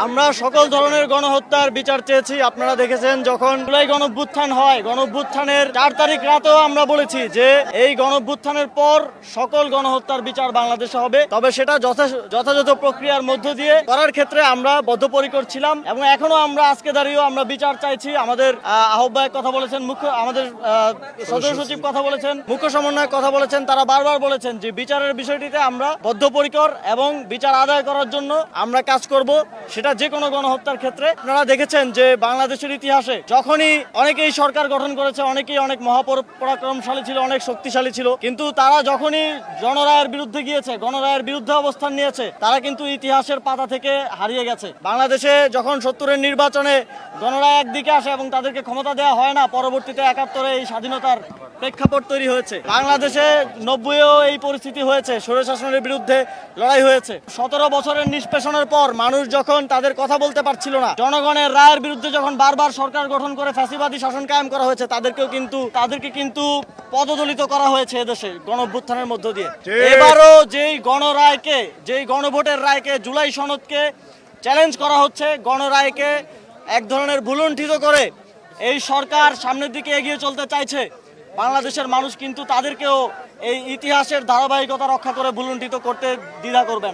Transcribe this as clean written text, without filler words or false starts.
আমরা সকল ধরনের গণহত্যার বিচার চেয়েছি। আপনারা দেখেছেন যখন জুলাই গণঅভ্যুত্থান হয়, গণঅভ্যুত্থানের 4 তারিখ রাতেও আমরা বলেছি যে এই গণঅভ্যুত্থানের পর সকল গণহত্যার বিচার বাংলাদেশে হবে, তবে সেটা যথাযথ প্রক্রিয়ার মধ্য দিয়ে করার ক্ষেত্রে আমরা বদ্ধপরিকর ছিলাম এবং এখনো আমরা আজকে দাঁড়িয়েও আমরা বিচার চাইছি। আমাদের আহ্বায়ক কথা বলেছেন, আমাদের সদস্য সচিব কথা বলেছেন, মুখ্য সমন্বয়ক কথা বলেছেন, তারা বারবার বলেছেন যে বিচারের বিষয়টিতে আমরা বদ্ধপরিকর এবং বিচার আদায় করার জন্য আমরা কাজ করব, সেটা যে কোনো গণহত্যার ক্ষেত্রে। আপনারা দেখেছেন যে বাংলাদেশের ইতিহাসে যখনই অনেকেই সরকার গঠন করেছে, অনেকেই অনেক মহাপরাক্রমশালী ছিল, অনেক শক্তিশালী ছিল, কিন্তু তারা যখনই গণরায়ের বিরুদ্ধে গিয়েছে, গণরায়ের বিরুদ্ধে অবস্থান নিয়েছে, তারা কিন্তু ইতিহাসের পাতা থেকে হারিয়ে গেছে। বাংলাদেশে যখন 70-এর নির্বাচনে গণরায় একদিকে আসে এবং তাদেরকে ক্ষমতা দেওয়া হয় না, পরবর্তীতে 71-এ এই স্বাধীনতার প্রেক্ষাপট তৈরি হয়েছে। বাংলাদেশে 90-এও এই পরিস্থিতি হয়েছে, স্বৈরশাসনের বিরুদ্ধে লড়াই হয়েছে। 17 বছরের নিষ্পেষণের পর মানুষ যখন তাদের কথা বলতে পারছিল না, জনগণের রায়ের বিরুদ্ধে যখন বারবার সরকার গঠন করে ফ্যাসিবাদী শাসন কায়েম করা হয়েছে, তাদেরকে কিন্তু পদদলিত করা হয়েছে এদেশে গণঅভ্যুত্থানের মধ্য দিয়ে। এবারও যেই গণভোটের রায়কে, জুলাই সনদকে চ্যালেঞ্জ করা হচ্ছে, গণরায়কে এক ধরনের ভুলুণ্ঠিত করে এই সরকার সামনের দিকে এগিয়ে চলতে চাইছে। বাংলাদেশের মানুষ কিন্তু তাদেরকেও এই ইতিহাসের ধারাবাহিকতা রক্ষা করে ভুলুণ্ঠিত করতে দ্বিধা করবে না।